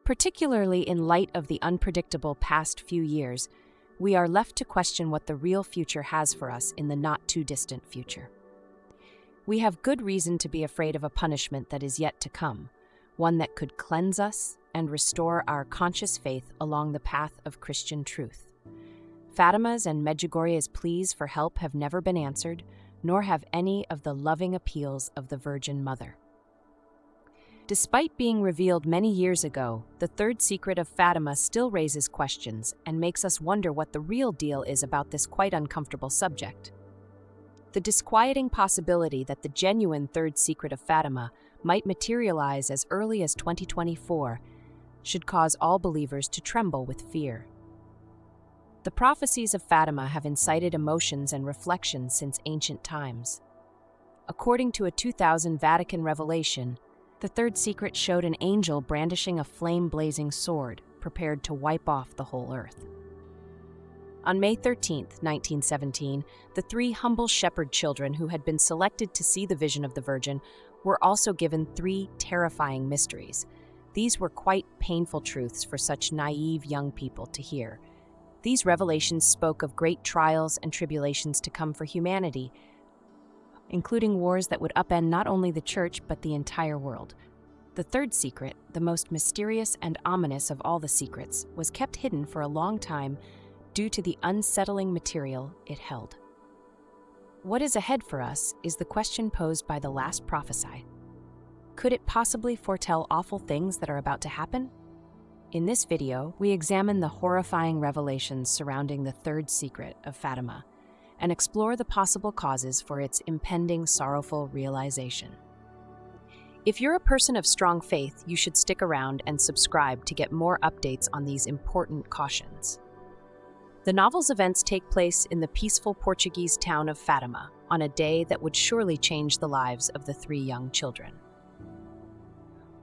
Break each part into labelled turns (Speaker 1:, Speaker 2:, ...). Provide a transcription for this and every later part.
Speaker 1: Particularly in light of the unpredictable past few years, we are left to question what the real future has for us in the not-too-distant future. We have good reason to be afraid of a punishment that is yet to come, one that could cleanse us and restore our conscious faith along the path of Christian truth. Fatima's and Medjugorje's pleas for help have never been answered, nor have any of the loving appeals of the Virgin Mother. Despite being revealed many years ago, the third secret of Fatima still raises questions and makes us wonder what the real deal is about this quite uncomfortable subject. The disquieting possibility that the genuine third secret of Fatima might materialize as early as 2024 should cause all believers to tremble with fear. The prophecies of Fatima have incited emotions and reflections since ancient times. According to a 2000 Vatican revelation, the third secret showed an angel brandishing a flame-blazing sword, prepared to wipe off the whole earth. On May 13, 1917, the three humble shepherd children who had been selected to see the vision of the Virgin were also given three terrifying mysteries. These were quite painful truths for such naive young people to hear. These revelations spoke of great trials and tribulations to come for humanity, including wars that would upend not only the Church but the entire world. The third secret, the most mysterious and ominous of all the secrets, was kept hidden for a long time due to the unsettling material it held. What is ahead for us is the question posed by the last prophesy. Could it possibly foretell awful things that are about to happen? In this video, we examine the horrifying revelations surrounding the third secret of Fatima and explore the possible causes for its impending sorrowful realization. If you're a person of strong faith, you should stick around and subscribe to get more updates on these important cautions. The novel's events take place in the peaceful Portuguese town of Fatima on a day that would surely change the lives of the three young children.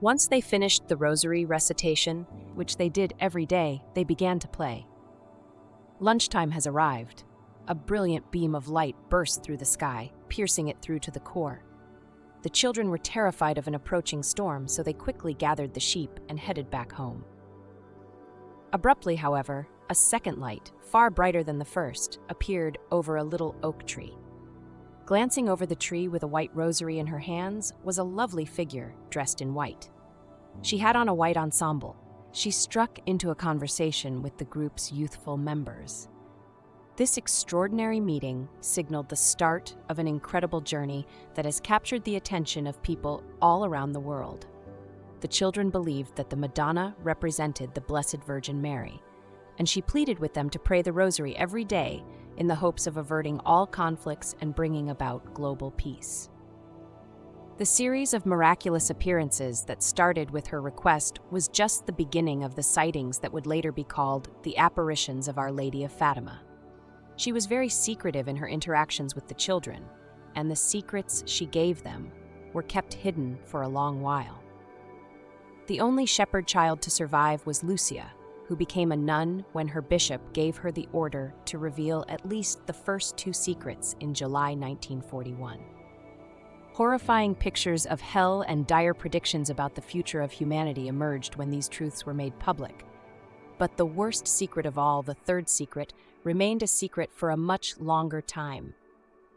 Speaker 1: Once they finished the rosary recitation, which they did every day, they began to play. Lunchtime has arrived. A brilliant beam of light burst through the sky, piercing it through to the core. The children were terrified of an approaching storm, so they quickly gathered the sheep and headed back home. Abruptly, however, a second light, far brighter than the first, appeared over a little oak tree. Glancing over the tree with a white rosary in her hands was a lovely figure dressed in white. She had on a white ensemble. She struck into a conversation with the group's youthful members. This extraordinary meeting signaled the start of an incredible journey that has captured the attention of people all around the world. The children believed that the Madonna represented the Blessed Virgin Mary, and she pleaded with them to pray the rosary every day in the hopes of averting all conflicts and bringing about global peace. The series of miraculous appearances that started with her request was just the beginning of the sightings that would later be called the apparitions of Our Lady of Fatima. She was very secretive in her interactions with the children, and the secrets she gave them were kept hidden for a long while. The only shepherd child to survive was Lucia, who became a nun when her bishop gave her the order to reveal at least the first two secrets in July 1941. Horrifying pictures of hell and dire predictions about the future of humanity emerged when these truths were made public. But the worst secret of all, the third secret, remained a secret for a much longer time.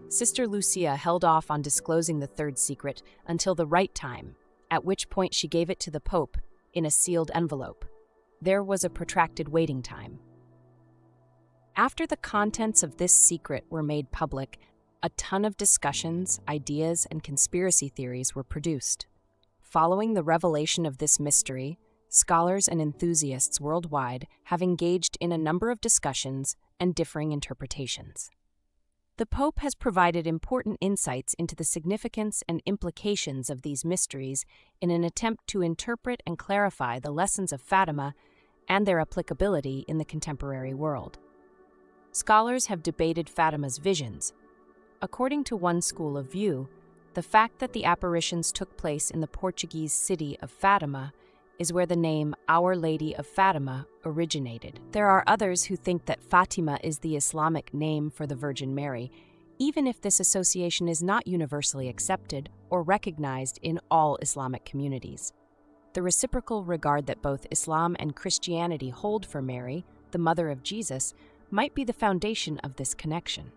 Speaker 1: Sister Lucia held off on disclosing the third secret until the right time, at which point she gave it to the Pope in a sealed envelope. There was a protracted waiting time. After the contents of this secret were made public, a ton of discussions, ideas, and conspiracy theories were produced. Following the revelation of this mystery, scholars and enthusiasts worldwide have engaged in a number of discussions and differing interpretations. The Pope has provided important insights into the significance and implications of these mysteries in an attempt to interpret and clarify the lessons of Fatima and their applicability in the contemporary world. Scholars have debated Fatima's visions. According to one school of view, the fact that the apparitions took place in the Portuguese city of Fatima is where the name Our Lady of Fatima originated. There are others who think that Fatima is the Islamic name for the Virgin Mary, even if this association is not universally accepted or recognized in all Islamic communities. The reciprocal regard that both Islam and Christianity hold for Mary, the mother of Jesus, might be the foundation of this connection.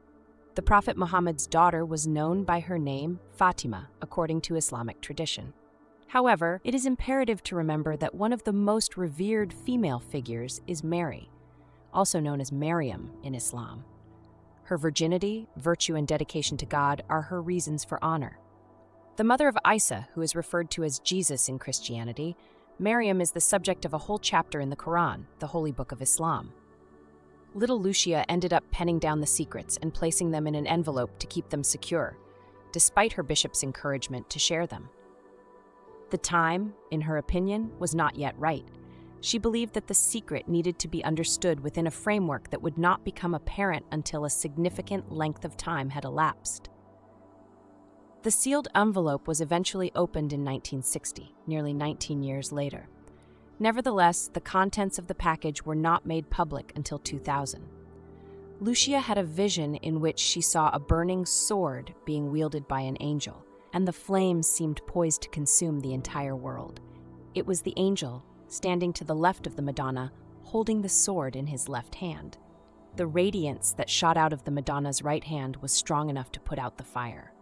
Speaker 1: The Prophet Muhammad's daughter was known by her name Fatima, according to Islamic tradition. However, it is imperative to remember that one of the most revered female figures is Mary, also known as Maryam in Islam. Her virginity, virtue, and dedication to God are her reasons for honor. The mother of Isa, who is referred to as Jesus in Christianity, Maryam is the subject of a whole chapter in the Quran, the holy book of Islam. Little Lucia ended up penning down the secrets and placing them in an envelope to keep them secure, despite her bishop's encouragement to share them. The time, in her opinion, was not yet right. She believed that the secret needed to be understood within a framework that would not become apparent until a significant length of time had elapsed. The sealed envelope was eventually opened in 1960, nearly 19 years later. Nevertheless, the contents of the package were not made public until 2000. Lucia had a vision in which she saw a burning sword being wielded by an angel, and the flames seemed poised to consume the entire world. It was the angel, standing to the left of the Madonna, holding the sword in his left hand. The radiance that shot out of the Madonna's right hand was strong enough to put out the fire.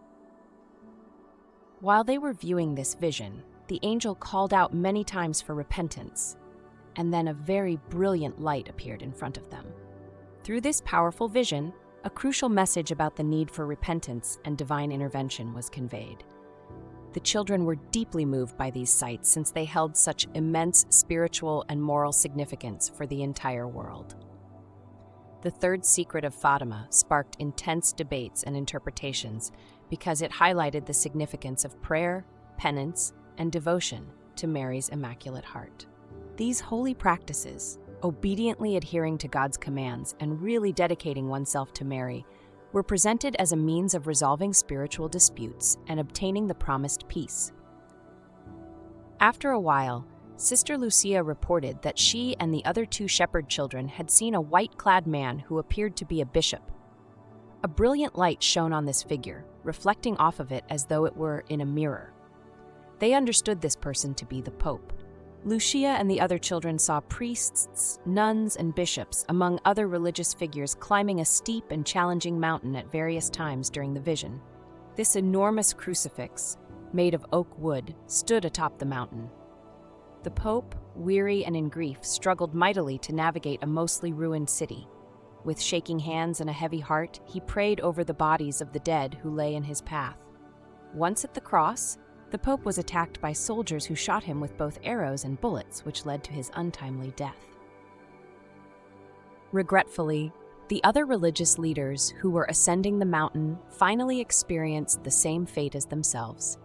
Speaker 1: While they were viewing this vision, the angel called out many times for repentance, and then a very brilliant light appeared in front of them. Through this powerful vision, a crucial message about the need for repentance and divine intervention was conveyed. The children were deeply moved by these sights since they held such immense spiritual and moral significance for the entire world. The third secret of Fatima sparked intense debates and interpretations because it highlighted the significance of prayer, penance, and devotion to Mary's Immaculate Heart. These holy practices, obediently adhering to God's commands and really dedicating oneself to Mary, were presented as a means of resolving spiritual disputes and obtaining the promised peace. After a while, Sister Lucia reported that she and the other two shepherd children had seen a white-clad man who appeared to be a bishop. A brilliant light shone on this figure, reflecting off of it as though it were in a mirror. They understood this person to be the Pope. Lucia and the other children saw priests, nuns, and bishops, among other religious figures, climbing a steep and challenging mountain at various times during the vision. This enormous crucifix, made of oak wood, stood atop the mountain. The Pope, weary and in grief, struggled mightily to navigate a mostly ruined city. With shaking hands and a heavy heart, he prayed over the bodies of the dead who lay in his path. Once at the cross, the Pope was attacked by soldiers who shot him with both arrows and bullets, which led to his untimely death. Regretfully, the other religious leaders who were ascending the mountain finally experienced the same fate as themselves.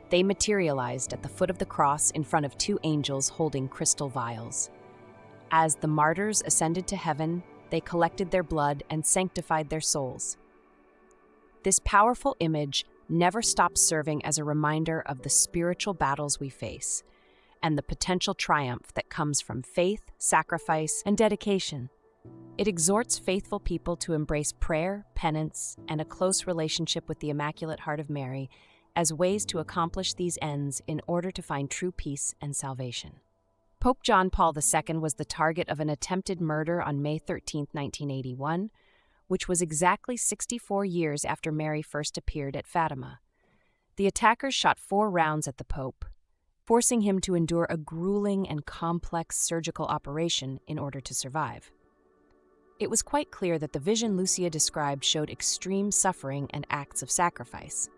Speaker 1: They materialized at the foot of the cross in front of two angels holding crystal vials. As the martyrs ascended to heaven, they collected their blood and sanctified their souls. This powerful image never stops serving as a reminder of the spiritual battles we face and the potential triumph that comes from faith, sacrifice, and dedication. It exhorts faithful people to embrace prayer, penance, and a close relationship with the Immaculate Heart of Mary as ways to accomplish these ends in order to find true peace and salvation. Pope John Paul II was the target of an attempted murder on May 13, 1981, which was exactly 64 years after Mary first appeared at Fatima. The attackers shot 4 rounds at the Pope, forcing him to endure a grueling and complex surgical operation in order to survive. It was quite clear that the vision Lucia described showed extreme suffering and acts of sacrifice.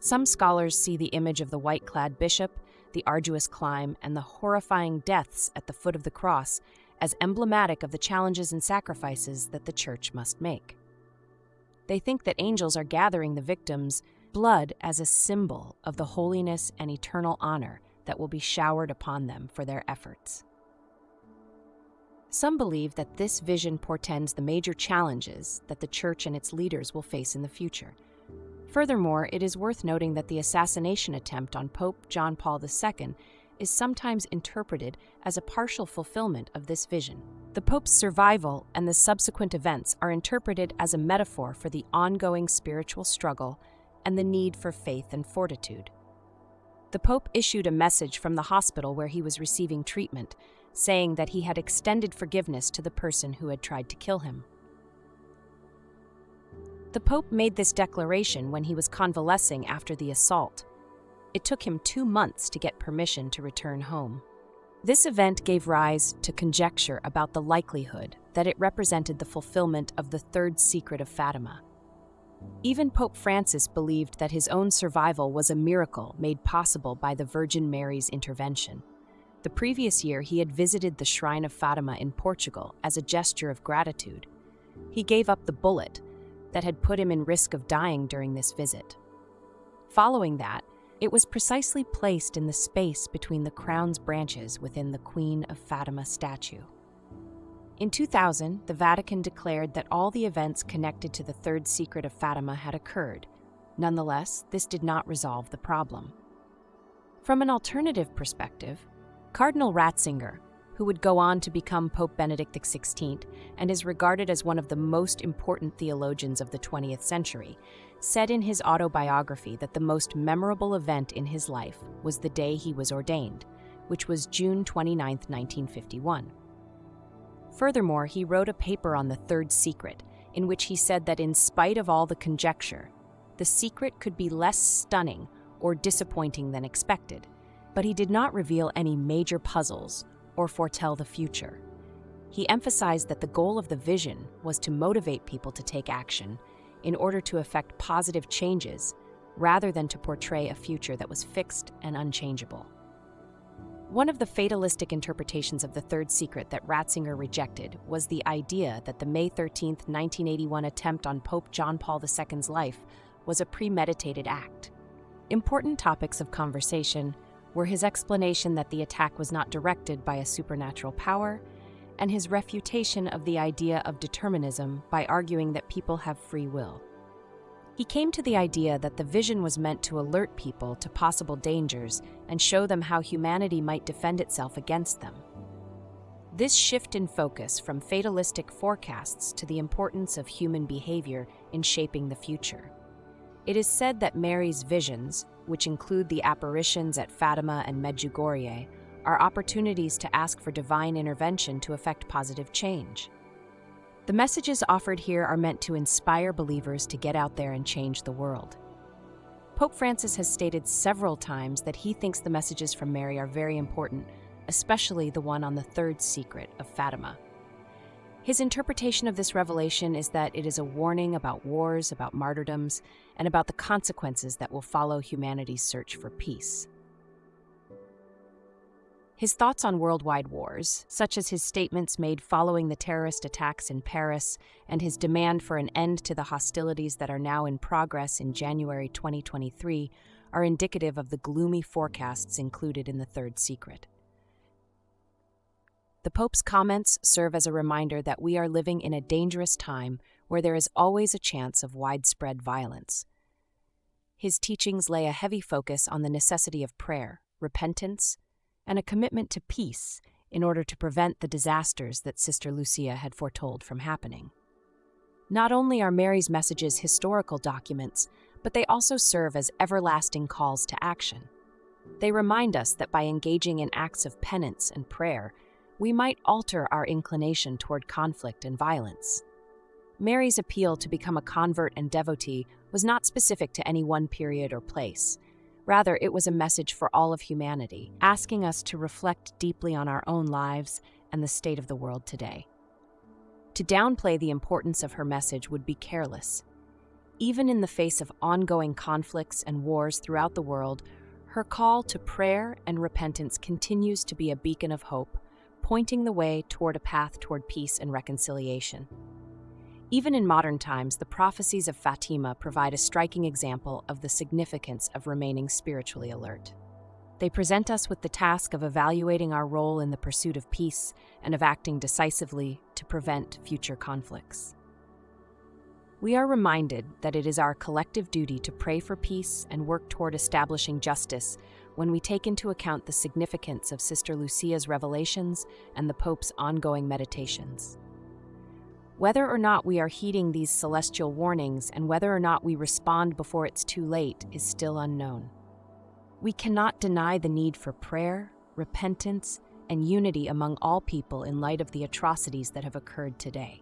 Speaker 1: Some scholars see the image of the white-clad bishop, the arduous climb, and the horrifying deaths at the foot of the cross as emblematic of the challenges and sacrifices that the Church must make. They think that angels are gathering the victims' blood as a symbol of the holiness and eternal honor that will be showered upon them for their efforts. Some believe that this vision portends the major challenges that the Church and its leaders will face in the future. Furthermore, it is worth noting that the assassination attempt on Pope John Paul II is sometimes interpreted as a partial fulfillment of this vision. The Pope's survival and the subsequent events are interpreted as a metaphor for the ongoing spiritual struggle and the need for faith and fortitude. The Pope issued a message from the hospital where he was receiving treatment, saying that he had extended forgiveness to the person who had tried to kill him. The Pope made this declaration when he was convalescing after the assault. It took him 2 months to get permission to return home. This event gave rise to conjecture about the likelihood that it represented the fulfillment of the third secret of Fatima. Even Pope Francis believed that his own survival was a miracle made possible by the Virgin Mary's intervention. The previous year, he had visited the Shrine of Fatima in Portugal as a gesture of gratitude. He gave up the bullet that had put him in risk of dying during this visit. Following that, it was precisely placed in the space between the crown's branches within the Queen of Fatima statue. In 2000, the Vatican declared that all the events connected to the third secret of Fatima had occurred. Nonetheless, this did not resolve the problem. From an alternative perspective, Cardinal Ratzinger, who would go on to become Pope Benedict XVI and is regarded as one of the most important theologians of the 20th century, said in his autobiography that the most memorable event in his life was the day he was ordained, which was June 29, 1951. Furthermore, he wrote a paper on the third secret, in which he said that in spite of all the conjecture, the secret could be less stunning or disappointing than expected, but he did not reveal any major puzzles or foretell the future. He emphasized that the goal of the vision was to motivate people to take action in order to effect positive changes, rather than to portray a future that was fixed and unchangeable. One of the fatalistic interpretations of the third secret that Ratzinger rejected was the idea that the May 13, 1981 attempt on Pope John Paul II's life was a premeditated act. Important topics of conversation were his explanation that the attack was not directed by a supernatural power, and his refutation of the idea of determinism by arguing that people have free will. He came to the idea that the vision was meant to alert people to possible dangers and show them how humanity might defend itself against them. This shift in focus from fatalistic forecasts to the importance of human behavior in shaping the future. It is said that Mary's visions, which include the apparitions at Fatima and Medjugorje, are opportunities to ask for divine intervention to effect positive change. The messages offered here are meant to inspire believers to get out there and change the world. Pope Francis has stated several times that he thinks the messages from Mary are very important, especially the one on the third secret of Fatima. His interpretation of this revelation is that it is a warning about wars, about martyrdoms, and about the consequences that will follow humanity's search for peace. His thoughts on worldwide wars, such as his statements made following the terrorist attacks in Paris and his demand for an end to the hostilities that are now in progress in January 2023, are indicative of the gloomy forecasts included in the third secret. The Pope's comments serve as a reminder that we are living in a dangerous time where there is always a chance of widespread violence. His teachings lay a heavy focus on the necessity of prayer, repentance, and a commitment to peace in order to prevent the disasters that Sister Lucia had foretold from happening. Not only are Mary's messages historical documents, but they also serve as everlasting calls to action. They remind us that by engaging in acts of penance and prayer, we might alter our inclination toward conflict and violence. Mary's appeal to become a convert and devotee was not specific to any one period or place. Rather, it was a message for all of humanity, asking us to reflect deeply on our own lives and the state of the world today. To downplay the importance of her message would be careless. Even in the face of ongoing conflicts and wars throughout the world, her call to prayer and repentance continues to be a beacon of hope, pointing the way toward a path toward peace and reconciliation. Even in modern times, the prophecies of Fatima provide a striking example of the significance of remaining spiritually alert. They present us with the task of evaluating our role in the pursuit of peace and of acting decisively to prevent future conflicts. We are reminded that it is our collective duty to pray for peace and work toward establishing justice when we take into account the significance of Sister Lucia's revelations and the Pope's ongoing meditations. Whether or not we are heeding these celestial warnings and whether or not we respond before it's too late is still unknown. We cannot deny the need for prayer, repentance, and unity among all people in light of the atrocities that have occurred today.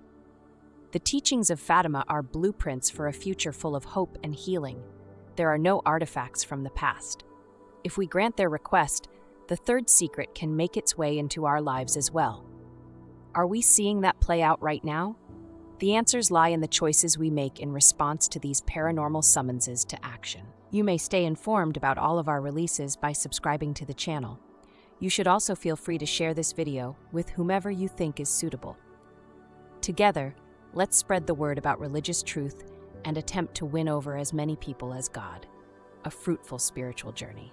Speaker 1: The teachings of Fatima are blueprints for a future full of hope and healing. There are no artifacts from the past. If we grant their request, the third secret can make its way into our lives as well. Are we seeing that play out right now? The answers lie in the choices we make in response to these paranormal summonses to action. You may stay informed about all of our releases by subscribing to the channel. You should also feel free to share this video with whomever you think is suitable. Together, let's spread the word about religious truth and attempt to win over as many people as God. A fruitful spiritual journey.